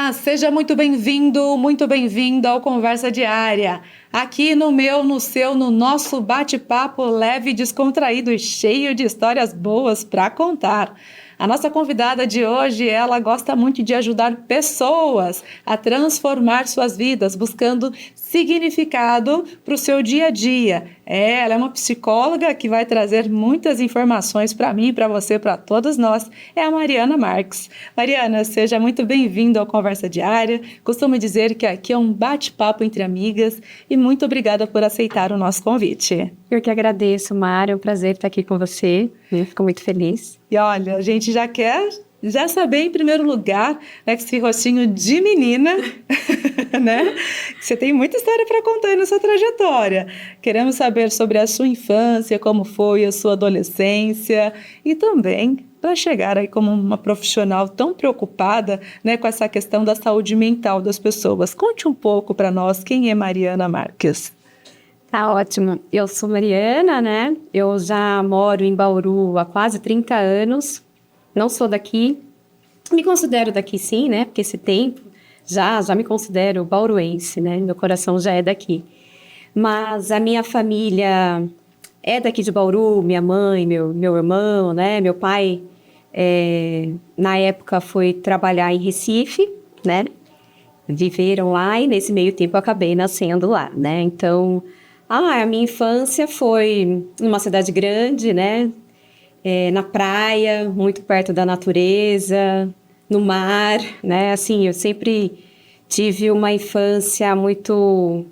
Olá, seja muito bem-vindo, muito bem-vinda ao Conversa Diária. Aqui no meu, no seu, no nosso bate-papo leve, descontraído e cheio de histórias boas para contar. A nossa convidada de hoje, ela gosta muito de ajudar pessoas a transformar suas vidas, buscando significado para o seu dia a dia. Ela é uma psicóloga que vai trazer muitas informações para mim, para você, para todos nós. É a Mariana Marques. Mariana, seja muito bem-vinda ao Conversa Diária. Costumo dizer que aqui é um bate-papo entre amigas e muito obrigada por aceitar o nosso convite. Eu que agradeço, Mário. É um prazer estar aqui com você. Fico muito feliz. E olha, a gente já quer saber em primeiro lugar, né, que esse rostinho de menina, né? Você tem muita história para contar aí na sua trajetória. Queremos saber sobre a sua infância, como foi a sua adolescência e também para chegar aí como uma profissional tão preocupada, né, com essa questão da saúde mental das pessoas. Conte um pouco para nós quem é Mariana Marques. Tá ótimo. Eu sou Mariana, né? Eu já moro em Bauru há quase 30 anos. Não sou daqui. Me considero daqui sim, né? Porque esse tempo já me considero bauruense, né? Meu coração já é daqui. Mas a minha família é daqui de Bauru, minha mãe, meu irmão, né? Meu pai, na época, foi trabalhar em Recife, né? Viveram lá e nesse meio tempo eu acabei nascendo lá, né? Então, a minha infância foi numa cidade grande, né? Na praia, muito perto da natureza, no mar, né? Assim, eu sempre tive uma infância muito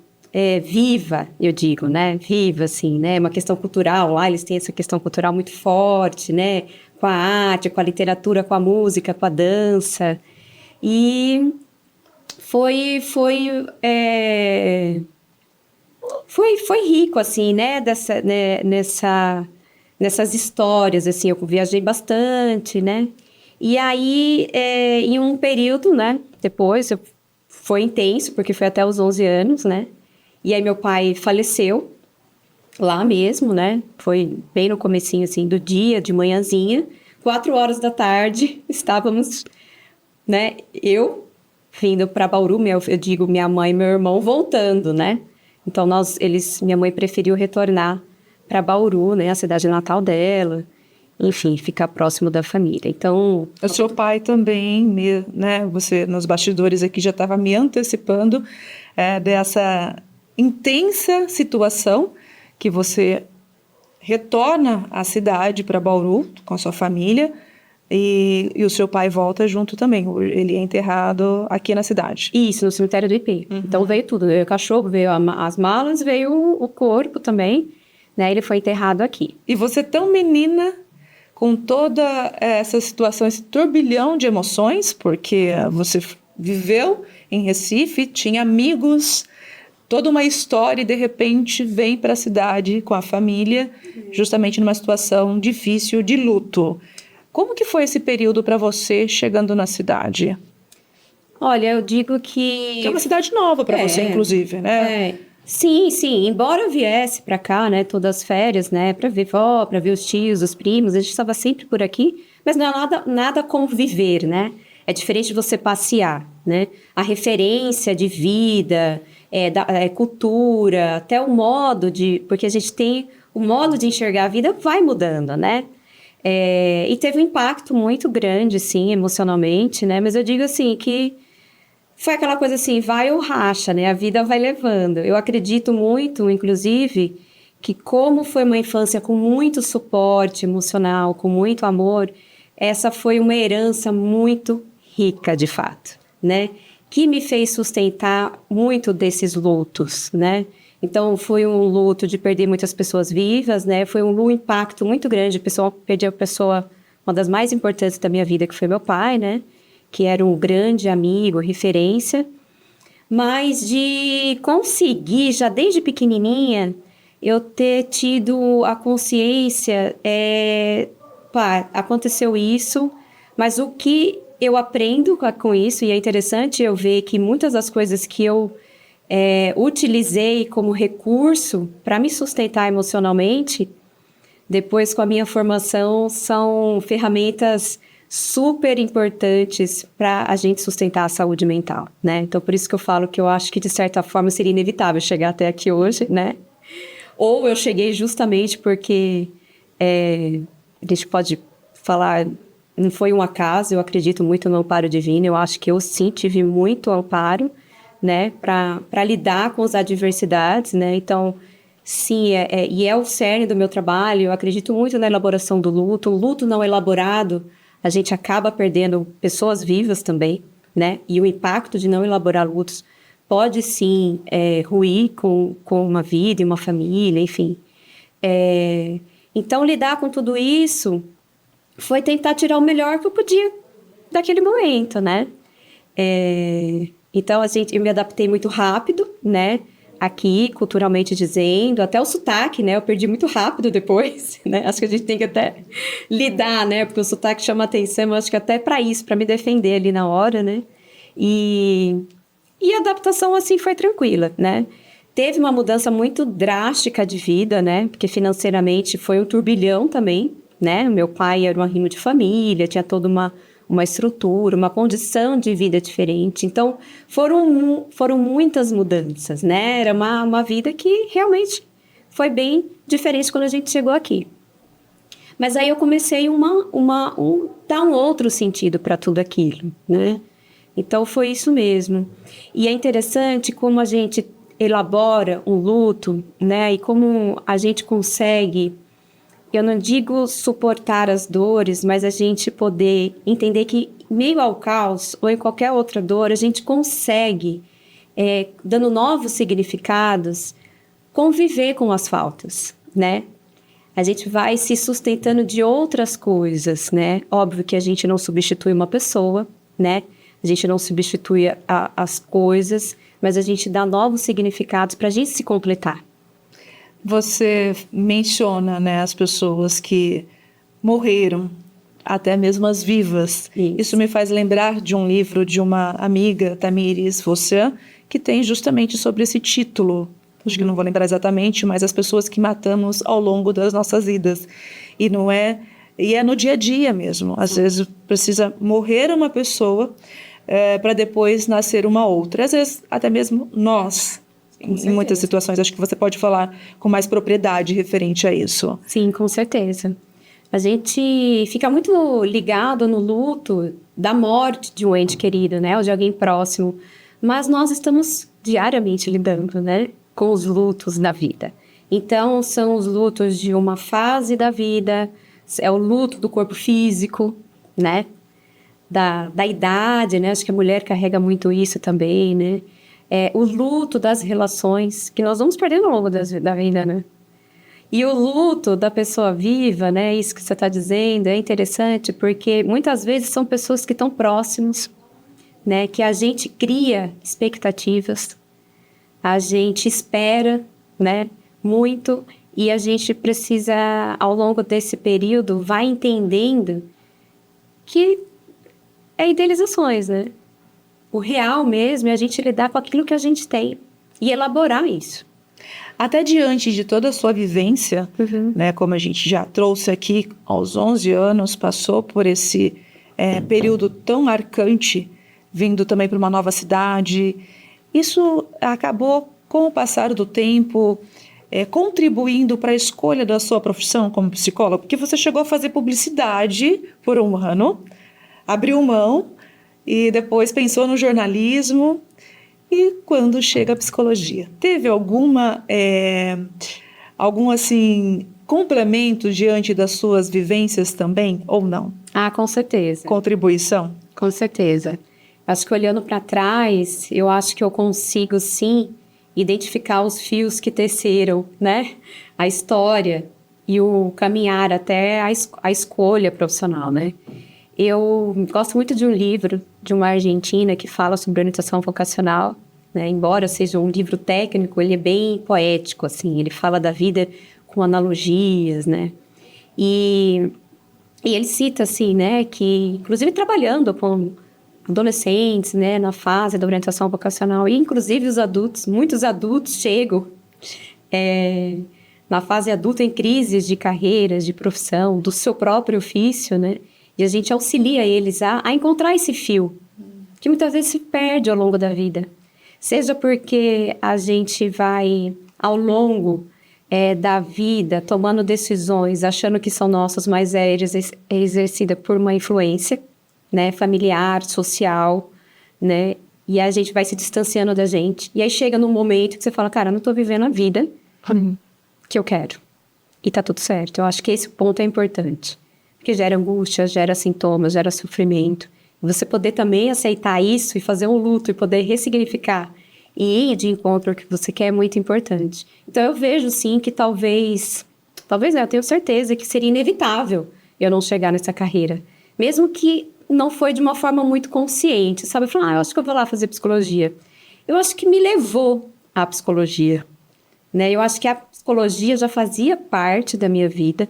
viva, eu digo, né? Viva, assim, né? Uma questão cultural, lá eles têm essa questão cultural muito forte, né? Com a arte, com a literatura, com a música, com a dança. E foi rico, assim, né? Nessas histórias, assim, eu viajei bastante, né? E aí, em um período, né? Depois, foi intenso, porque foi até os 11 anos, né? E aí, meu pai faleceu lá mesmo, né? Foi bem no comecinho, assim, do dia, de manhãzinha. 4 horas da tarde, estávamos, né? Eu vindo para Bauru, eu digo minha mãe e meu irmão voltando, né? Então, minha mãe preferiu retornar para Bauru, né? A cidade natal dela. Enfim, ficar próximo da família. Então... O seu pai também, né? Você, nos bastidores aqui, já estava me antecipando dessa intensa situação que você retorna à cidade, para Bauru, com a sua família, e o seu pai volta junto também. Ele é enterrado aqui na cidade. Isso, no cemitério do IP. Uhum. Então veio tudo. Veio o cachorro, veio as malas, veio o corpo também. Né? Ele foi enterrado aqui. E você tão menina, com toda essa situação, esse turbilhão de emoções, porque você viveu em Recife, tinha amigos, toda uma história, e de repente vem para a cidade com a família, justamente numa situação difícil de luto. Como que foi esse período para você chegando na cidade? Olha, eu digo que... Que é uma cidade nova para você, inclusive, né? Sim. Embora eu viesse para cá, né, todas as férias, né, para ver vó, para ver os tios, os primos, a gente estava sempre por aqui, mas não é nada como viver, né? É diferente de você passear, né? A referência de vida, da cultura, até o modo de... Porque a gente tem... O modo de enxergar a vida vai mudando, né? E teve um impacto muito grande, sim, emocionalmente, né? Mas eu digo assim, que foi aquela coisa assim, vai ou racha, né? A vida vai levando. Eu acredito muito, inclusive, que como foi uma infância com muito suporte emocional, com muito amor, essa foi uma herança muito rica, de fato, né? Que me fez sustentar muito desses lutos, né? Então, foi um luto de perder muitas pessoas vivas, né? Foi um impacto muito grande. Perdi a pessoa, uma das mais importantes da minha vida, que foi meu pai, né? Que era um grande amigo, referência. Mas de conseguir, já desde pequenininha, eu ter tido a consciência, aconteceu isso, mas o que eu aprendo com isso, e é interessante eu ver que muitas das coisas que eu utilizei como recurso para me sustentar emocionalmente, depois com a minha formação, são ferramentas super importantes para a gente sustentar a saúde mental, né? Então, por isso que eu falo que eu acho que, de certa forma, seria inevitável chegar até aqui hoje, né? Ou eu cheguei justamente porque a gente pode falar, não foi um acaso, eu acredito muito no amparo divino, eu acho que eu sim tive muito amparo, né? Para lidar com as adversidades, né? Então, sim, e é o cerne do meu trabalho, eu acredito muito na elaboração do luto. O luto não elaborado, a gente acaba perdendo pessoas vivas também, né? E o impacto de não elaborar lutos pode, sim, ruir com uma vida e uma família, enfim. Então, lidar com tudo isso foi tentar tirar o melhor que eu podia daquele momento, né? Então, eu me adaptei muito rápido, né? Aqui, culturalmente dizendo, até o sotaque, né? Eu perdi muito rápido depois, né? Acho que a gente tem que até lidar, né? Porque o sotaque chama atenção, eu acho que até para isso, para me defender ali na hora, né? E a adaptação, assim, foi tranquila, né? Teve uma mudança muito drástica de vida, né? Porque financeiramente foi um turbilhão também, né? Meu pai era um arrimo de família, tinha toda uma estrutura, uma condição de vida diferente. Então, foram muitas mudanças, né? Era uma vida que realmente foi bem diferente quando a gente chegou aqui. Mas aí eu comecei dar um outro sentido para tudo aquilo, né? Então, foi isso mesmo. E é interessante como a gente elabora um luto, né? E como a gente consegue, eu não digo suportar as dores, mas a gente poder entender que, meio ao caos ou em qualquer outra dor, a gente consegue, dando novos significados, conviver com as faltas, né? A gente vai se sustentando de outras coisas, né? Óbvio que a gente não substitui uma pessoa, né? A gente não substitui as coisas, mas a gente dá novos significados para a gente se completar. Você menciona, né, as pessoas que morreram, até mesmo as vivas. Isso me faz lembrar de um livro de uma amiga, Tamires Vossian, que tem justamente sobre esse título. Acho que não vou lembrar exatamente, mas as pessoas que matamos ao longo das nossas vidas. E é no dia a dia mesmo. Às vezes precisa morrer uma pessoa para depois nascer uma outra. Às vezes até mesmo nós. Em muitas situações, acho que você pode falar com mais propriedade referente a isso. Sim, com certeza. A gente fica muito ligado no luto da morte de um ente querido, né? Ou de alguém próximo. Mas nós estamos diariamente lidando, né? Com os lutos da vida. Então, são os lutos de uma fase da vida, é o luto do corpo físico, né? Da idade, né? Acho que a mulher carrega muito isso também, né? O luto das relações, que nós vamos perdendo ao longo da vida, né? E o luto da pessoa viva, né? Isso que você está dizendo é interessante, porque muitas vezes são pessoas que estão próximos, né? Que a gente cria expectativas, a gente espera, né? Muito, e a gente precisa, ao longo desse período, vai entendendo que é idealizações, né? O real mesmo é a gente lidar com aquilo que a gente tem e elaborar isso. Até diante de toda a sua vivência, né, como a gente já trouxe aqui, aos 11 anos, passou por esse período tão marcante, vindo também para uma nova cidade. Isso acabou, com o passar do tempo, contribuindo para a escolha da sua profissão como psicóloga, porque você chegou a fazer publicidade por um ano, abriu mão, e depois pensou no jornalismo, e quando chega a psicologia, teve algum assim, complemento diante das suas vivências também, ou não? Ah, com certeza. Contribuição? Com certeza. Acho que olhando para trás, eu acho que eu consigo, sim, identificar os fios que teceram, né? A história e o caminhar até a escolha profissional, né? Eu gosto muito de um livro de uma argentina que fala sobre orientação vocacional, né? Embora seja um livro técnico, ele é bem poético, assim, ele fala da vida com analogias, né? E ele cita, assim, né, que, inclusive trabalhando com adolescentes, né, na fase da orientação vocacional, e inclusive os adultos, muitos adultos chegam na fase adulta em crises de carreiras, de profissão, do seu próprio ofício, né? E a gente auxilia eles a encontrar esse fio, que muitas vezes se perde ao longo da vida. Seja porque a gente vai, ao longo da vida, tomando decisões, achando que são nossas, mas é exercida por uma influência, né, familiar, social, né, e a gente vai se distanciando da gente. E aí chega num momento que você fala, cara, eu não tô vivendo a vida que eu quero. E tá tudo certo. Eu acho que esse ponto é importante. Porque gera angústia, gera sintomas, gera sofrimento. Você poder também aceitar isso e fazer um luto e poder ressignificar e ir de encontro ao que você quer é muito importante. Então eu vejo sim que talvez eu tenho certeza que seria inevitável eu não chegar nessa carreira. Mesmo que não foi de uma forma muito consciente, sabe? Eu falo, eu acho que eu vou lá fazer psicologia. Eu acho que me levou à psicologia, né? Eu acho que a psicologia já fazia parte da minha vida,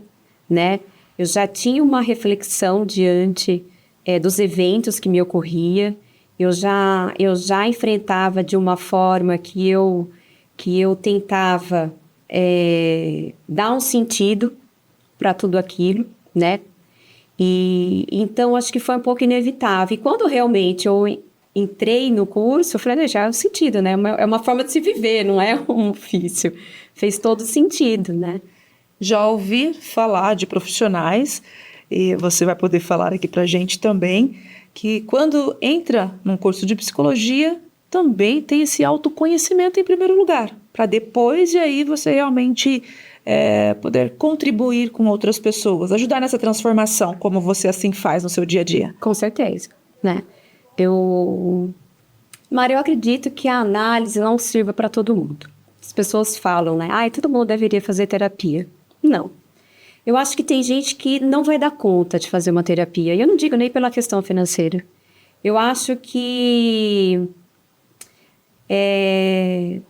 né? Eu já tinha uma reflexão diante dos eventos que me ocorria. Eu já enfrentava de uma forma que eu tentava dar um sentido para tudo aquilo, né? E então acho que foi um pouco inevitável. E quando realmente eu entrei no curso, eu falei, já é um sentido, né? É uma forma de se viver, não é um ofício. Fez todo sentido, né? Já ouvi falar de profissionais, e você vai poder falar aqui pra gente também, que quando entra num curso de psicologia, também tem esse autoconhecimento em primeiro lugar, para depois de aí você realmente poder contribuir com outras pessoas, ajudar nessa transformação, como você assim faz no seu dia a dia. Com certeza, né? Mara, eu acredito que a análise não sirva para todo mundo. As pessoas falam, né? Todo mundo deveria fazer terapia. Não. Eu acho que tem gente que não vai dar conta de fazer uma terapia. E eu não digo nem pela questão financeira. Eu acho que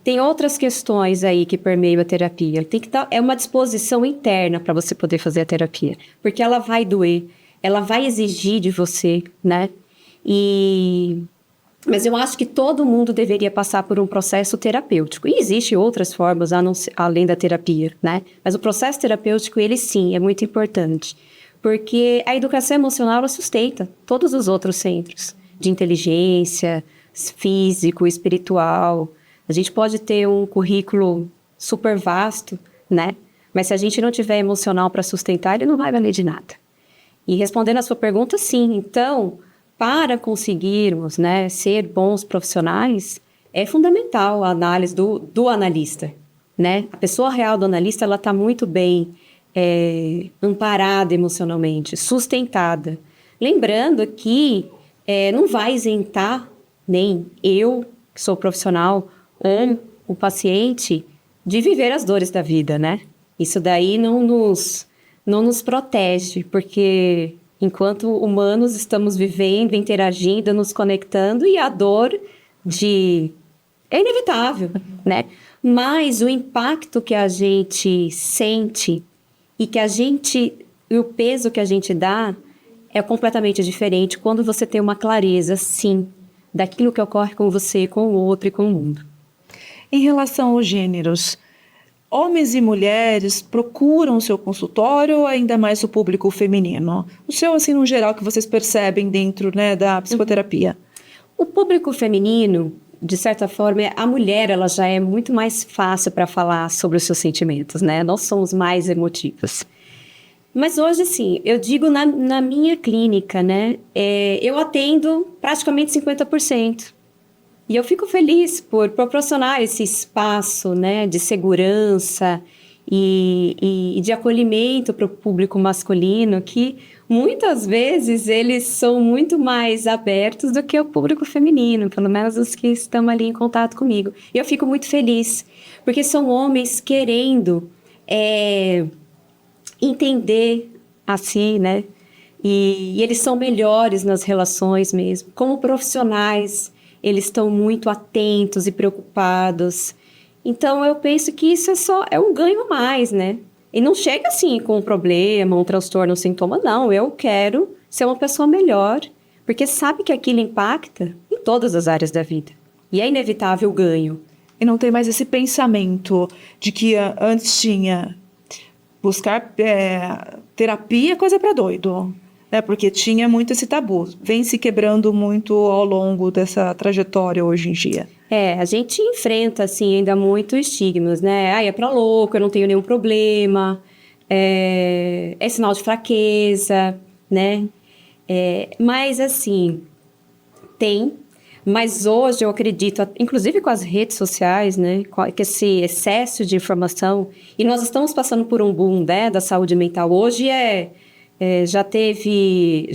tem outras questões aí que permeiam a terapia. É uma disposição interna para você poder fazer a terapia. Porque ela vai doer, ela vai exigir de você, né? Mas eu acho que todo mundo deveria passar por um processo terapêutico. E existem outras formas além da terapia, né? Mas o processo terapêutico, ele sim, é muito importante. Porque a educação emocional, ela sustenta todos os outros centros de inteligência, físico, espiritual. A gente pode ter um currículo super vasto, né? Mas se a gente não tiver emocional para sustentar, ele não vai valer de nada. E respondendo a sua pergunta, sim. Então, para conseguirmos, né, ser bons profissionais, é fundamental a análise do analista, né? A pessoa real do analista, ela está muito bem amparada emocionalmente, sustentada. Lembrando que não vai isentar nem eu, que sou profissional, ou o paciente, de viver as dores da vida, né? Isso daí não nos protege, porque enquanto humanos estamos vivendo, interagindo, nos conectando, e a dor é inevitável, né? Mas o impacto que a gente sente e o peso que a gente dá é completamente diferente quando você tem uma clareza, sim, daquilo que ocorre com você, com o outro e com o mundo. Em relação aos gêneros, homens e mulheres procuram o seu consultório ou ainda mais o público feminino? O seu, assim, no geral, que vocês percebem dentro, né, da psicoterapia? O público feminino, de certa forma, a mulher, ela já é muito mais fácil para falar sobre os seus sentimentos, né? Nós somos mais emotivas. Mas hoje, sim, eu digo na minha clínica, né? Eu atendo praticamente 50%. E eu fico feliz por proporcionar esse espaço, né, de segurança e de acolhimento para o público masculino, que muitas vezes eles são muito mais abertos do que o público feminino, pelo menos os que estão ali em contato comigo. E eu fico muito feliz, porque são homens querendo entender assim, né? E eles são melhores nas relações mesmo, como profissionais. Eles estão muito atentos e preocupados. Então, eu penso que isso é um ganho a mais, né? E não chega assim com um problema, um transtorno, um sintoma, não. Eu quero ser uma pessoa melhor, porque sabe que aquilo impacta em todas as áreas da vida. E é inevitável o ganho. E não tem mais esse pensamento de que antes tinha buscar terapia, coisa para doido. né? Porque tinha muito esse tabu. Vem se quebrando muito ao longo dessa trajetória hoje em dia. A gente enfrenta, assim, ainda muito estigmas, né? É pra louco, eu não tenho nenhum problema, é sinal de fraqueza, né? Mas, assim, tem. Mas hoje eu acredito, inclusive com as redes sociais, né? Com esse excesso de informação, e nós estamos passando por um boom, né, da saúde mental. Hoje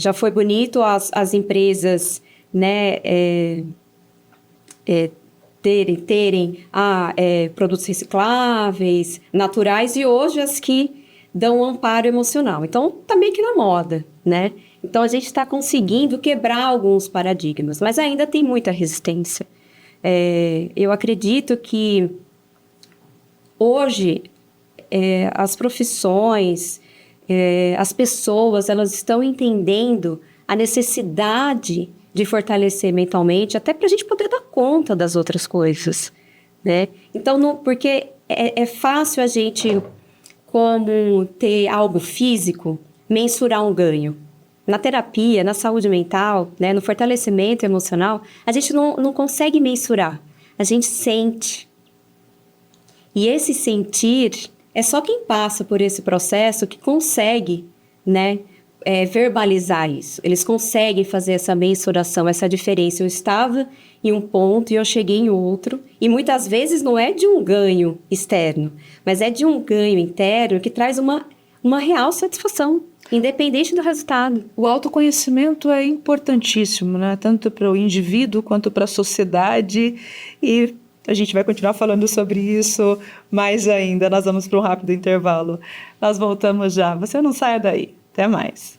já foi bonito as empresas, né, terem produtos recicláveis, naturais, e hoje as que dão um amparo emocional. Então, tá meio que na moda, né? Então, a gente está conseguindo quebrar alguns paradigmas, mas ainda tem muita resistência. Eu acredito que hoje as profissões, as pessoas, elas estão entendendo a necessidade de fortalecer mentalmente, até para a gente poder dar conta das outras coisas, né? Então, porque é fácil a gente, como ter algo físico, mensurar um ganho. Na terapia, na saúde mental, né, no fortalecimento emocional, a gente não consegue mensurar, a gente sente. E esse sentir, é só quem passa por esse processo que consegue, né, verbalizar isso. Eles conseguem fazer essa mensuração, essa diferença. Eu estava em um ponto e eu cheguei em outro. E muitas vezes não é de um ganho externo, mas é de um ganho interno que traz uma real satisfação, independente do resultado. O autoconhecimento é importantíssimo, né? Tanto para o indivíduo quanto para a sociedade. E a gente vai continuar falando sobre isso mais ainda. Nós vamos para um rápido intervalo. Nós voltamos já. Você não saia daí. Até mais.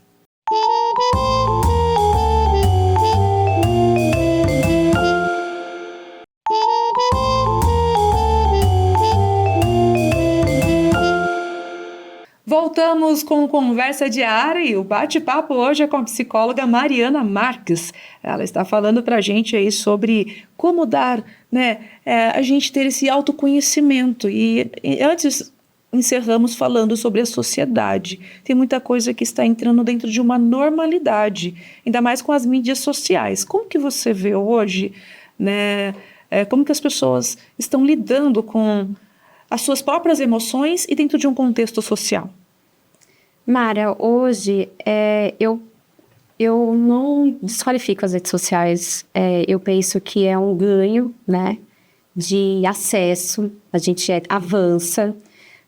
Voltamos com Conversa Diária e o bate-papo hoje é com a psicóloga Mariana Marques. Ela está falando para a gente aí sobre como dar, né, a gente ter esse autoconhecimento. E antes encerramos falando sobre a sociedade. Tem muita coisa que está entrando dentro de uma normalidade, ainda mais com as mídias sociais. Como que você vê hoje, né, como que as pessoas estão lidando com as suas próprias emoções e dentro de um contexto social? Mara, hoje eu não desqualifico as redes sociais. Eu penso que é um ganho, né, de acesso, a gente avança,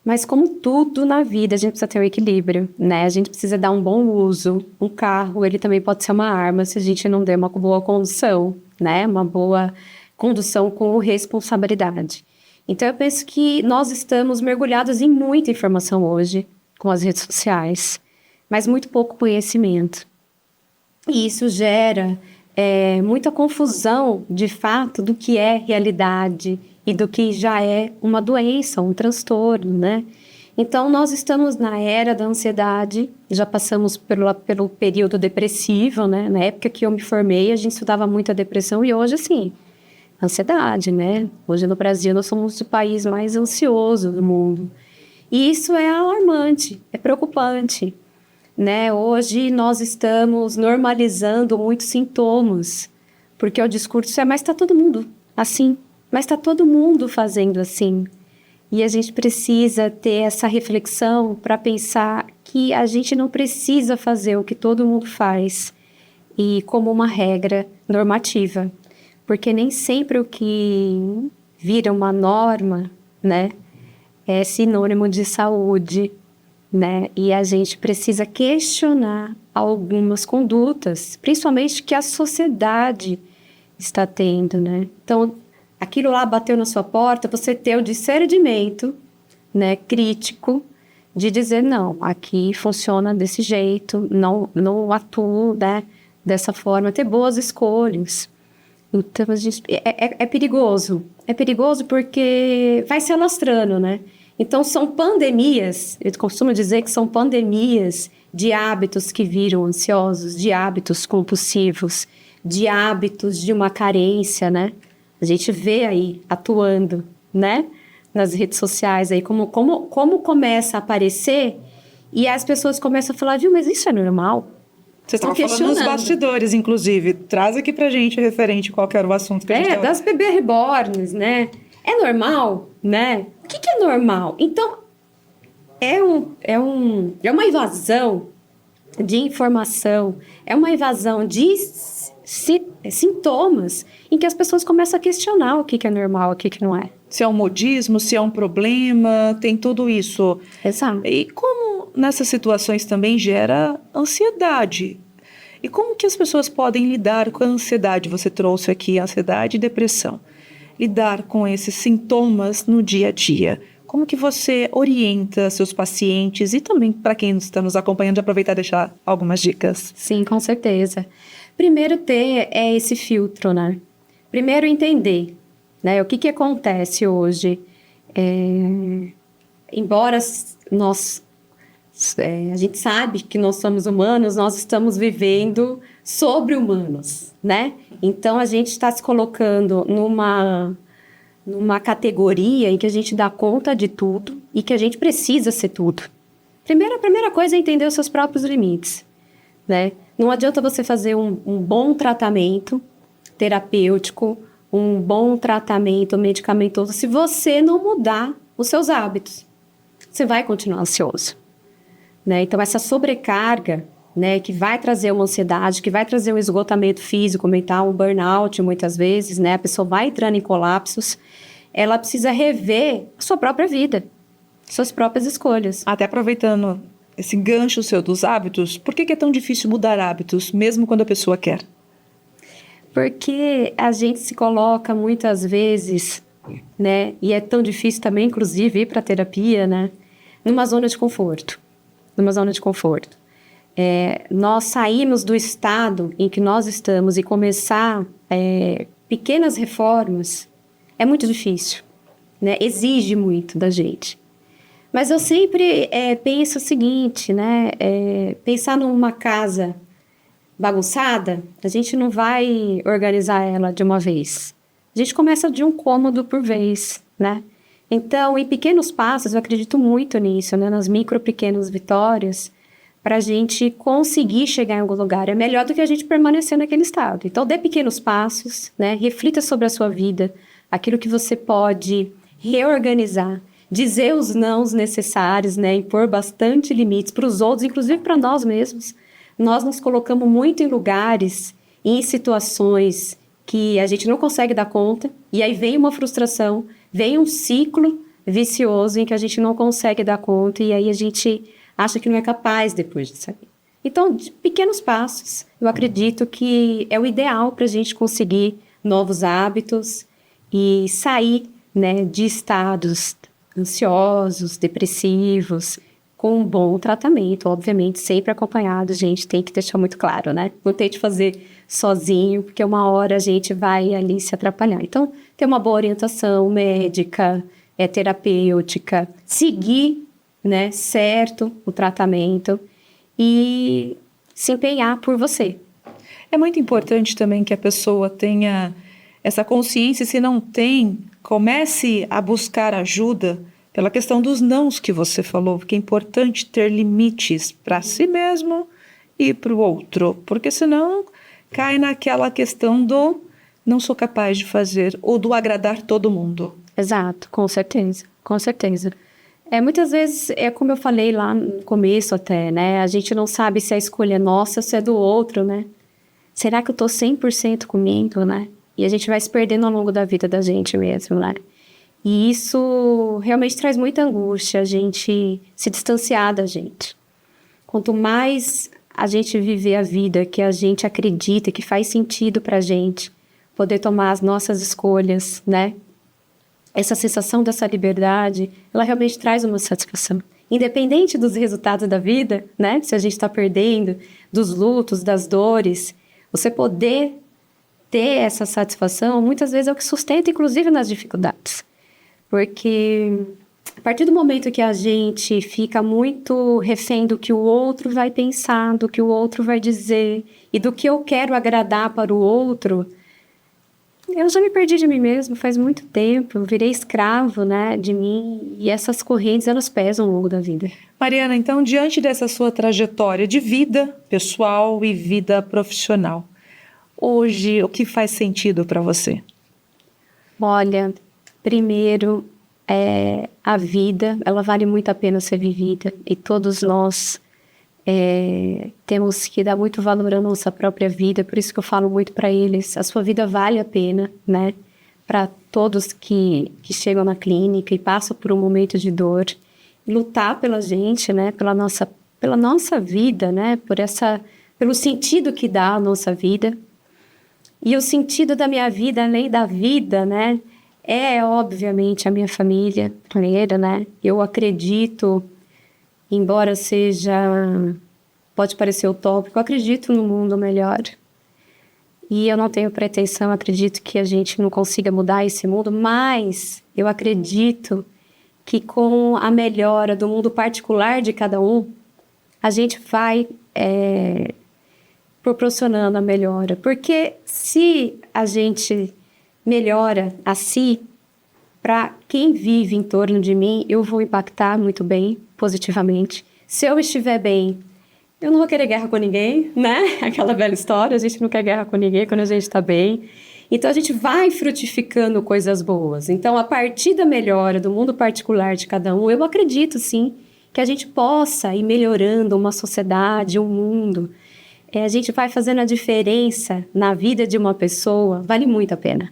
mas como tudo na vida, a gente precisa ter um equilíbrio, né? A gente precisa dar um bom uso. Um carro, ele também pode ser uma arma se a gente não der uma boa condução, né? Uma boa condução com responsabilidade. Então, eu penso que nós estamos mergulhados em muita informação hoje, com as redes sociais, mas muito pouco conhecimento. E isso gera muita confusão, de fato, do que é realidade e do que já é uma doença, um transtorno, né? Então, nós estamos na era da ansiedade, já passamos pelo período depressivo, né? Na época que eu me formei, a gente estudava muito a depressão e hoje, assim, ansiedade, né? Hoje no Brasil nós somos o país mais ansioso do mundo. E isso é alarmante, é preocupante, né? Hoje nós estamos normalizando muitos sintomas, porque o discurso mas está todo mundo assim, mas está todo mundo fazendo assim. E a gente precisa ter essa reflexão para pensar que a gente não precisa fazer o que todo mundo faz e como uma regra normativa. Porque nem sempre o que vira uma norma, né, é sinônimo de saúde, né? E a gente precisa questionar algumas condutas, principalmente que a sociedade está tendo, né? Então, aquilo lá bateu na sua porta, você ter o discernimento, né, crítico, de dizer, não, aqui funciona desse jeito, não atuo, né, dessa forma, ter boas escolhas. Então, a gente, é perigoso. É perigoso porque vai se alastrando, né? Então, são pandemias, eu costumo dizer que são pandemias de hábitos que viram ansiosos, de hábitos compulsivos, de hábitos de uma carência, né? A gente vê aí atuando, né? Nas redes sociais aí, como começa a aparecer e as pessoas começam a falar, viu, mas isso é normal? Você estão estava falando nos questionando. bastidores, inclusive. Traz aqui pra gente referente qual que era o assunto que a gente tava... Das bebês reborns, né? É normal, né? O que é normal? Então, é uma invasão de informação, é uma invasão de sintomas em que as pessoas começam a questionar o que é normal, o que não é. Se é um modismo, se é um problema, tem tudo isso. Exato. E como nessas situações também gera ansiedade? E como que as pessoas podem lidar com a ansiedade? Você trouxe aqui ansiedade e depressão. Lidar com esses sintomas no dia a dia. Como que você orienta seus pacientes e também para quem está nos acompanhando, de aproveitar e deixar algumas dicas? Sim, com certeza. Primeiro ter esse filtro, né? Primeiro entender, né? O que acontece hoje. Embora a gente sabe que nós somos humanos, nós estamos vivendo sobre-humanos, né? Então, a gente está se colocando numa categoria em que a gente dá conta de tudo e que a gente precisa ser tudo. A primeira coisa é entender os seus próprios limites, né? Não adianta você fazer um bom tratamento terapêutico, um bom tratamento medicamentoso, se você não mudar os seus hábitos. Você vai continuar ansioso, né? Então, essa sobrecarga, né, que vai trazer uma ansiedade, que vai trazer um esgotamento físico, mental, um burnout, muitas vezes, né? A pessoa vai entrando em colapsos, ela precisa rever a sua própria vida, suas próprias escolhas. Até aproveitando esse gancho seu dos hábitos, por que é tão difícil mudar hábitos, mesmo quando a pessoa quer? Porque a gente se coloca muitas vezes, né, e é tão difícil também, inclusive, ir para terapia, né, numa zona de conforto. Nós saímos do estado em que nós estamos e começar pequenas reformas é muito difícil, né? Exige muito da gente. Mas eu sempre penso o seguinte, né? Pensar numa casa bagunçada, a gente não vai organizar ela de uma vez. A gente começa de um cômodo por vez, né? Então, em pequenos passos, eu acredito muito nisso, né? Nas pequenas vitórias, para a gente conseguir chegar em algum lugar. É melhor do que a gente permanecer naquele estado. Então, dê pequenos passos, né? Reflita sobre a sua vida, aquilo que você pode reorganizar, dizer os nãos necessários, né? Impor bastante limites para os outros, inclusive para nós mesmos. Nós nos colocamos muito em lugares, em situações que a gente não consegue dar conta, e aí vem uma frustração, vem um ciclo vicioso em que a gente não consegue dar conta, e aí a gente acha que não é capaz depois de sair. Então, de pequenos passos, eu acredito que é o ideal para a gente conseguir novos hábitos e sair, né, de estados ansiosos, depressivos, com um bom tratamento, obviamente, sempre acompanhado, gente, tem que deixar muito claro, né? Não tente fazer sozinho, porque uma hora a gente vai ali se atrapalhar. Então, ter uma boa orientação médica, terapêutica, seguir, né, certo o tratamento e se empenhar por você. É muito importante também que a pessoa tenha essa consciência, se não tem, comece a buscar ajuda pela questão dos nãos que você falou, porque é importante ter limites para si mesmo e para o outro, porque senão cai naquela questão do não sou capaz de fazer ou do agradar todo mundo. Exato, com certeza, com certeza. Muitas vezes, como eu falei lá no começo até, né? A gente não sabe se a escolha é nossa ou se é do outro, né? Será que eu tô 100% comigo, né? E a gente vai se perdendo ao longo da vida da gente mesmo, né? E isso realmente traz muita angústia, a gente se distanciar da gente. Quanto mais a gente viver a vida que a gente acredita, que faz sentido pra gente, poder tomar as nossas escolhas, né? Essa sensação dessa liberdade, ela realmente traz uma satisfação. Independente dos resultados da vida, né? Se a gente está perdendo, dos lutos, das dores, você poder ter essa satisfação, muitas vezes é o que sustenta, inclusive nas dificuldades. Porque a partir do momento que a gente fica muito refém do que o outro vai pensar, do que o outro vai dizer, e do que eu quero agradar para o outro, Eu já me perdi de mim mesmo faz muito tempo, eu virei escravo, né, de mim, e essas correntes, elas pesam ao longo da vida. Mariana, então, diante dessa sua trajetória de vida pessoal e vida profissional, hoje, o que faz sentido para você? Olha, primeiro, a vida, ela vale muito a pena ser vivida, e todos nós temos que dar muito valor à nossa própria vida, por isso que eu falo muito para eles, a sua vida vale a pena, né? Para todos que chegam na clínica e passam por um momento de dor, lutar pela gente, né? Pela nossa vida, né? Pelo sentido que dá a nossa vida. E o sentido da minha vida, além da vida, né? É, obviamente, a minha família primeiro, né? Eu acredito, embora pode parecer utópico, eu acredito no mundo melhor. E eu não tenho pretensão, acredito que a gente não consiga mudar esse mundo, mas eu acredito que com a melhora do mundo particular de cada um, a gente vai proporcionando a melhora. Porque se a gente melhora a si, para quem vive em torno de mim, eu vou impactar muito bem, positivamente. Se eu estiver bem, eu não vou querer guerra com ninguém, né? Aquela velha história, a gente não quer guerra com ninguém quando a gente está bem. Então, a gente vai frutificando coisas boas. Então, a partir da melhora do mundo particular de cada um, eu acredito, sim, que a gente possa ir melhorando uma sociedade, um mundo. A gente vai fazendo a diferença na vida de uma pessoa, vale muito a pena.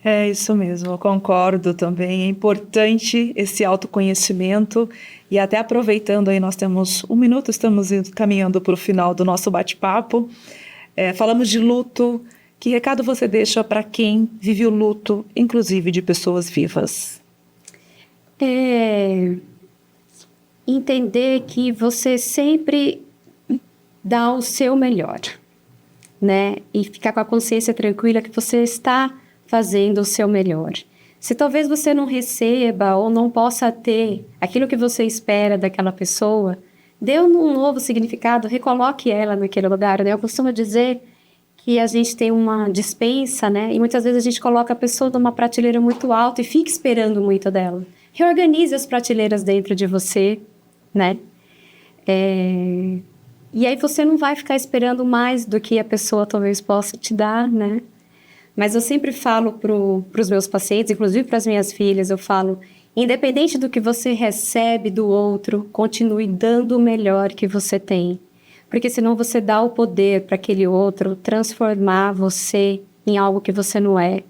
É isso mesmo, eu concordo também. É importante esse autoconhecimento e até aproveitando aí, nós temos 1 minuto, estamos caminhando para o final do nosso bate-papo. Falamos de luto. Que recado você deixa para quem vive o luto, inclusive de pessoas vivas? Entender que você sempre dá o seu melhor, né? E ficar com a consciência tranquila que você está fazendo o seu melhor. Se talvez você não receba ou não possa ter aquilo que você espera daquela pessoa, dê um novo significado, recoloque ela naquele lugar, né? Eu costumo dizer que a gente tem uma despensa, né? E muitas vezes a gente coloca a pessoa numa prateleira muito alta e fica esperando muito dela. Reorganize as prateleiras dentro de você, né? E aí você não vai ficar esperando mais do que a pessoa talvez possa te dar, né? Mas eu sempre falo para os meus pacientes, inclusive para as minhas filhas, eu falo, independente do que você recebe do outro, continue dando o melhor que você tem. Porque senão você dá o poder para aquele outro transformar você em algo que você não é.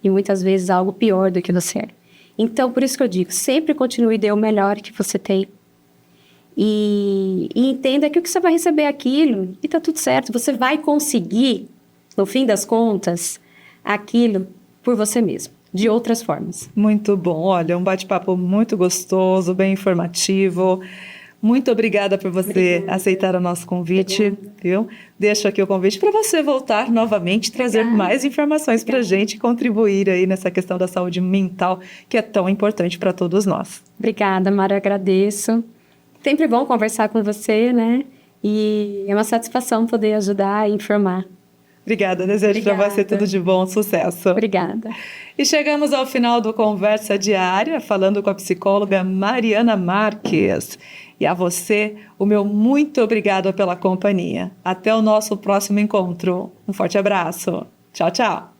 E muitas vezes algo pior do que você é. Então, por isso que eu digo, sempre continue e dê o melhor que você tem. E entenda que o que você vai receber é aquilo, e tá tudo certo. Você vai conseguir, no fim das contas, aquilo por você mesmo, de outras formas. Muito bom. Olha, um bate-papo muito gostoso, bem informativo. Muito obrigada por você aceitar o nosso convite, viu? Deixo aqui o convite para você voltar novamente, trazer mais informações para a gente e contribuir aí nessa questão da saúde mental, que é tão importante para todos nós. Obrigada, Mara, agradeço. Sempre bom conversar com você, né? E é uma satisfação poder ajudar e informar. Obrigada, desejo para você tudo de bom, sucesso. Obrigada. E chegamos ao final do Conversa Diária, falando com a psicóloga Mariana Marques. E a você, o meu muito obrigado pela companhia. Até o nosso próximo encontro. Um forte abraço. Tchau, tchau.